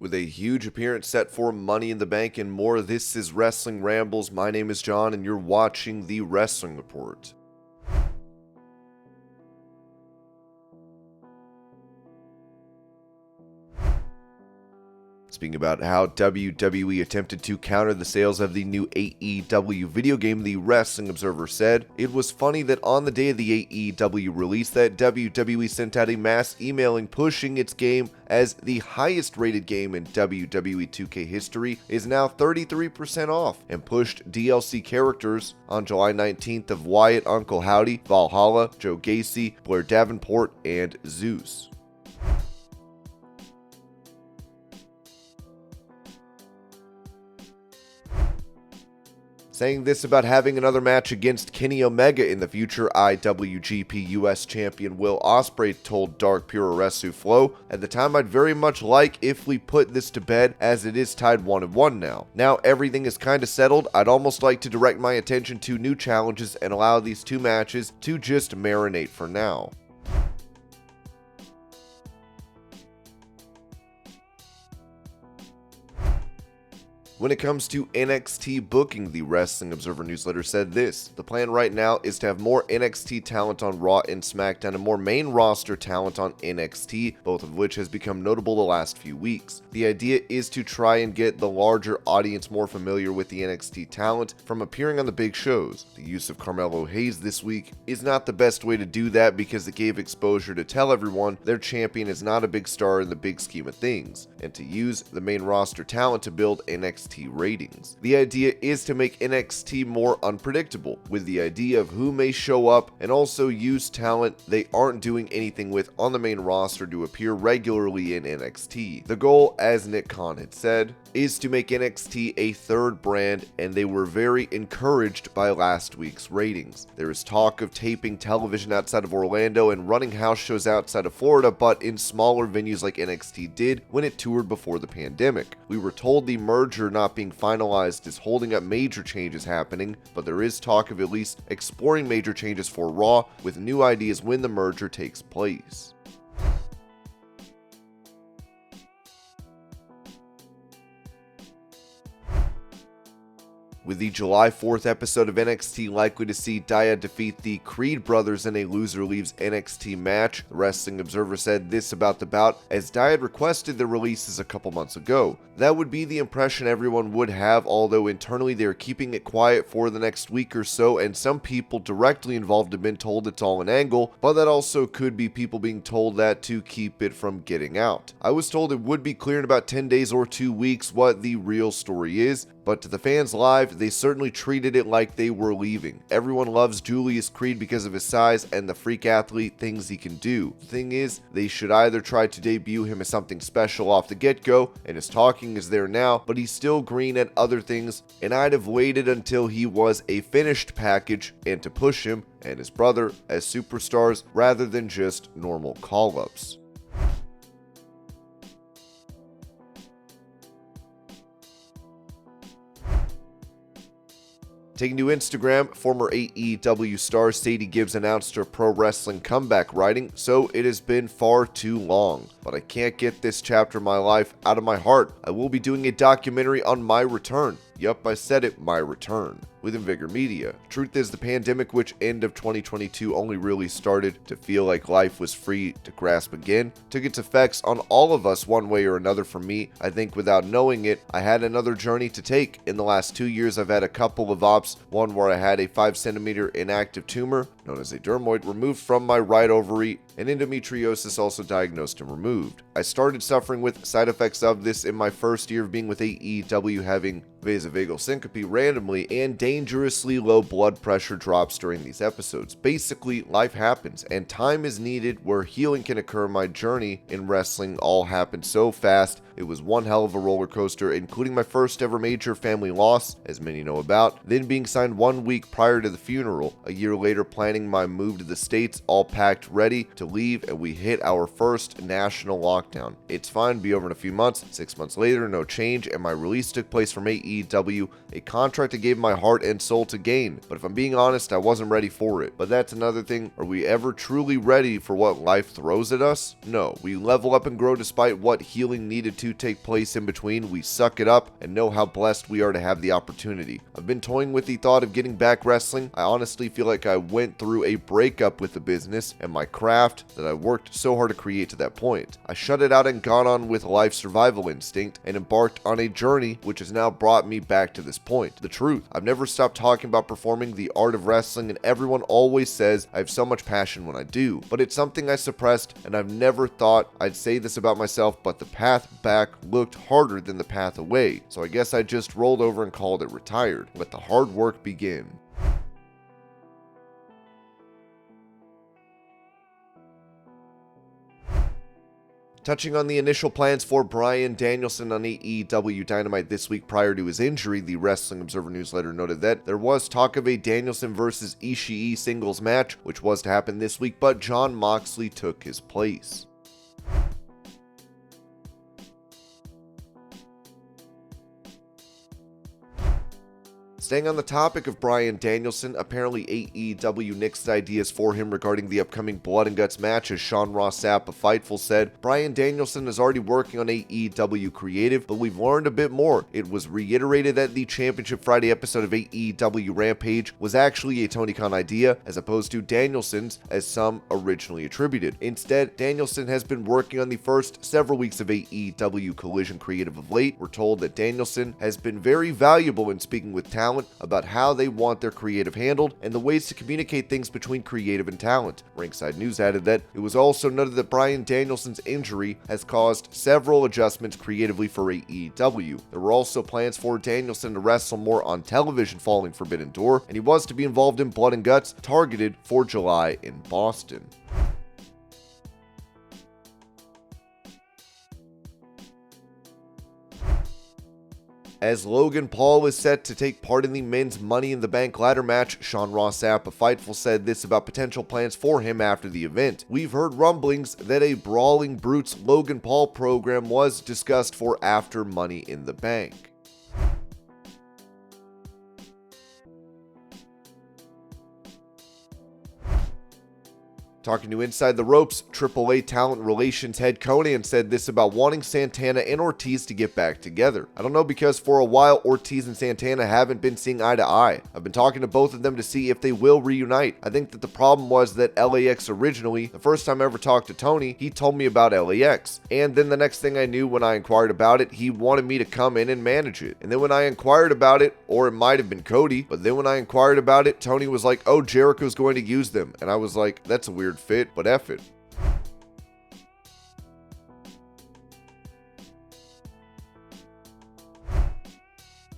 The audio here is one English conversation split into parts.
With a huge appearance set for Money in the Bank and more, this is Wrestling Rambles. My name is John and you're watching The Wrestling Report. Speaking about how WWE attempted to counter the sales of the new AEW video game, the Wrestling Observer said, "It was funny that on the day of the AEW release that WWE sent out a mass emailing pushing its game as the highest rated game in WWE 2K history is now 33% off and pushed DLC characters on July 19th of Wyatt, Uncle Howdy, Valhalla, Joe Gacy, Blair Davenport, and Zeus." Saying this about having another match against Kenny Omega in the future, IWGP US Champion Will Ospreay told Dark Puroresu Flow, "At the time I'd very much like if we put this to bed as it is tied 1-1 now. Now everything is kinda settled, I'd almost like to direct my attention to new challenges and allow these two matches to just marinate for now." When it comes to NXT booking, the Wrestling Observer newsletter said this: "The plan right now is to have more NXT talent on Raw and SmackDown and more main roster talent on NXT, both of which has become notable the last few weeks. The idea is to try and get the larger audience more familiar with the NXT talent from appearing on the big shows. The use of Carmelo Hayes this week is not the best way to do that because it gave exposure to tell everyone their champion is not a big star in the big scheme of things, and to use the main roster talent to build NXT ratings. The idea is to make NXT more unpredictable, with the idea of who may show up, and also use talent they aren't doing anything with on the main roster to appear regularly in NXT. The goal, as Nick Khan had said, is to make NXT a third brand, and they were very encouraged by last week's ratings. There is talk of taping television outside of Orlando and running house shows outside of Florida, but in smaller venues like NXT did when it toured before the pandemic. We were told the merger not being finalized is holding up major changes happening, but there is talk of at least exploring major changes for Raw with new ideas when the merger takes place." With the July 4th episode of NXT likely to see Dia defeat the Creed brothers in a loser leaves NXT match, the Wrestling Observer said this about the bout, as Dia had requested the releases a couple months ago. "That would be the impression everyone would have, although internally they are keeping it quiet for the next week or so, and some people directly involved have been told it's all an angle, but that also could be people being told that to keep it from getting out. I was told it would be clear in about 10 days or 2 weeks what the real story is, but to the fans live, they certainly treated it like they were leaving. Everyone loves Julius Creed because of his size and the freak athlete things he can do. The thing is, they should either try to debut him as something special off the get-go, and his talking is there now, but he's still green at other things, and I'd have waited until he was a finished package and to push him and his brother as superstars rather than just normal call-ups." Taking to Instagram, former AEW star Sadie Gibbs announced her pro wrestling comeback, writing, "So it has been far too long, but I can't get this chapter of my life out of my heart. I will be doing a documentary on my return. Yup, I said it, my return." Within Vigor Media. Truth is, the pandemic, which end of 2022 only really started to feel like life was free to grasp again, took its effects on all of us one way or another. For me, I think without knowing it, I had another journey to take. In the last 2 years, I've had a couple of ops, one where I had a 5-centimeter inactive tumor, known as a dermoid, removed from my right ovary, and endometriosis also diagnosed and removed. I started suffering with side effects of this in my first year of being with AEW, having vasovagal syncope randomly and dangerously low blood pressure drops during these episodes. Basically, life happens and time is needed where healing can occur. My journey in wrestling all happened so fast. It was one hell of a roller coaster, including my first ever major family loss, as many know about, then being signed 1 week prior to the funeral, a year later planning planning my move to the States, all packed ready to leave, and we hit our first national lockdown. It's fine to be over in a few months. 6 months later, no change, and my release took place from AEW, a contract I gave my heart and soul to gain. But if I'm being honest, I wasn't ready for it. But that's another thing. Are we ever truly ready for what life throws at us? No. We level up and grow despite what healing needed to take place in between. We suck it up and know how blessed we are to have the opportunity. I've been toying with the thought of getting back wrestling. I honestly feel like I went through a breakup with the business and my craft that I worked so hard to create to that point. I shut it out and gone on with life survival instinct and embarked on a journey which has now brought me back to this point. The truth, I've never stopped talking about performing the art of wrestling, and everyone always says I have so much passion when I do, but it's something I suppressed, and I've never thought I'd say this about myself, but the path back looked harder than the path away, so I guess I just rolled over and called it retired. Let the hard work begin. Touching on the initial plans for Bryan Danielson on AEW Dynamite this week prior to his injury, the Wrestling Observer newsletter noted that there was talk of a Danielson versus Ishii singles match, which was to happen this week, but Jon Moxley took his place. Staying on the topic of Bryan Danielson, apparently AEW nixed ideas for him regarding the upcoming Blood and Guts match, as Sean Ross Sapp of Fightful said, Bryan Danielson is already working on AEW creative, but we've learned a bit more. It was reiterated that the Championship Friday episode of AEW Rampage was actually a Tony Khan idea, as opposed to Danielson's, as some originally attributed. Instead, Danielson has been working on the first several weeks of AEW Collision creative of late. We're told that Danielson has been very valuable in speaking with talent about how they want their creative handled and the ways to communicate things between creative and talent. Ringside News added that it was also noted that Bryan Danielson's injury has caused several adjustments creatively for AEW. There were also plans for Danielson to wrestle more on television following Forbidden Door, and he was to be involved in Blood and Guts, targeted for July in Boston. As Logan Paul is set to take part in the men's Money in the Bank ladder match, Sean Ross Sapp of Fightful said this about potential plans for him after the event. We've heard rumblings that a Brawling Brutes Logan Paul program was discussed for after Money in the Bank. Talking to Inside the Ropes, AAA Talent Relations head Conan said this about wanting Santana and Ortiz to get back together. I don't know, because for a while Ortiz and Santana haven't been seeing eye to eye. I've been talking to both of them to see if they will reunite. I think that the problem was that LAX originally, the first time I ever talked to Tony, he told me about LAX. And then the next thing I knew, when I inquired about it, he wanted me to come in and manage it. And then when I inquired about it, or it might have been Cody, but then when I inquired about it, Tony was like, oh, Jericho's going to use them. And I was like, that's a weird fit, but F it.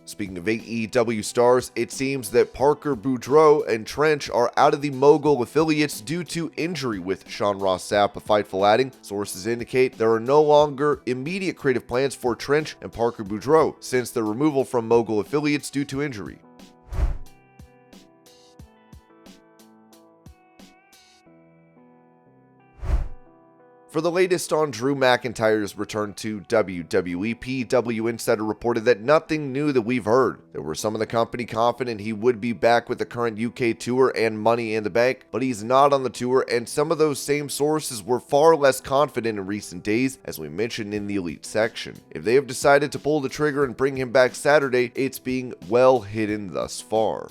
Speaking of AEW stars, it seems that Parker Boudreaux and Trench are out of the Mogul affiliates due to injury, with Sean Ross Sapp of Fightful adding, sources indicate there are no longer immediate creative plans for Trench and Parker Boudreaux since their removal from Mogul affiliates due to injury. For the latest on Drew McIntyre's return to WWE, PW Insider reported that nothing new that we've heard. There were some in the company confident he would be back with the current UK tour and Money in the Bank, but he's not on the tour, and some of those same sources were far less confident in recent days, as we mentioned in the Elite section. If they have decided to pull the trigger and bring him back Saturday, it's being well hidden thus far.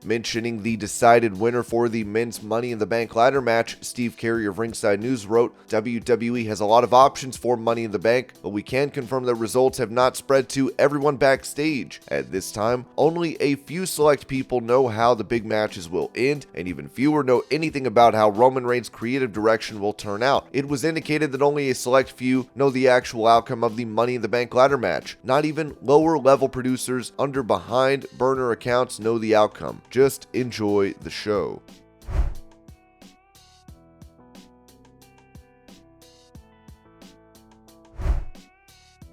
Mentioning the decided winner for the men's Money in the Bank ladder match, Steve Carey of Ringside News wrote, WWE has a lot of options for Money in the Bank, but we can confirm that results have not spread to everyone backstage. At this time, only a few select people know how the big matches will end, and even fewer know anything about how Roman Reigns' creative direction will turn out. It was indicated that only a select few know the actual outcome of the Money in the Bank ladder match. Not even lower level producers under behind burner accounts know the outcome. Just enjoy the show.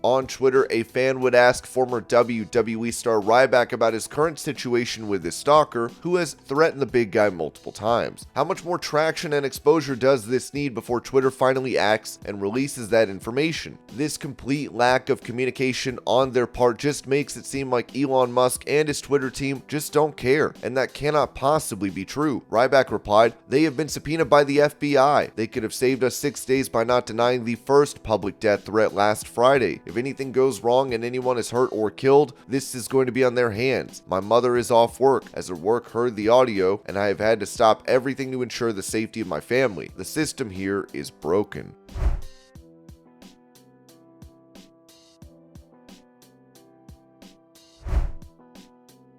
On Twitter, a fan would ask former WWE star Ryback about his current situation with his stalker, who has threatened the big guy multiple times. How much more traction and exposure does this need before Twitter finally acts and releases that information? This complete lack of communication on their part just makes it seem like Elon Musk and his Twitter team just don't care, and that cannot possibly be true. Ryback replied, "They have been subpoenaed by the FBI. They could have saved us 6 days by not denying the first public death threat last Friday. If anything goes wrong and anyone is hurt or killed, this is going to be on their hands. My mother is off work, as her work heard the audio, and I have had to stop everything to ensure the safety of my family. The system here is broken."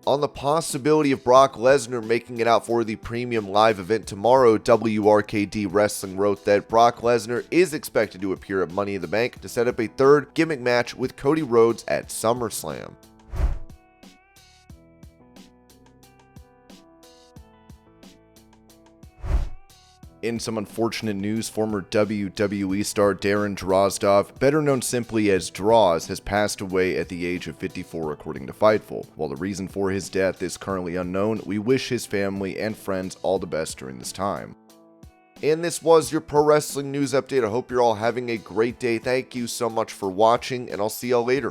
On the possibility of Brock Lesnar making it out for the premium live event tomorrow, WRKD Wrestling wrote that Brock Lesnar is expected to appear at Money in the Bank to set up a third gimmick match with Cody Rhodes at SummerSlam. In some unfortunate news, former WWE star Darren Drozdov, better known simply as Droz, has passed away at the age of 54 according to Fightful. While the reason for his death is currently unknown, we wish his family and friends all the best during this time. And this was your pro wrestling news update. I hope you're all having a great day. Thank you so much for watching, and I'll see y'all later.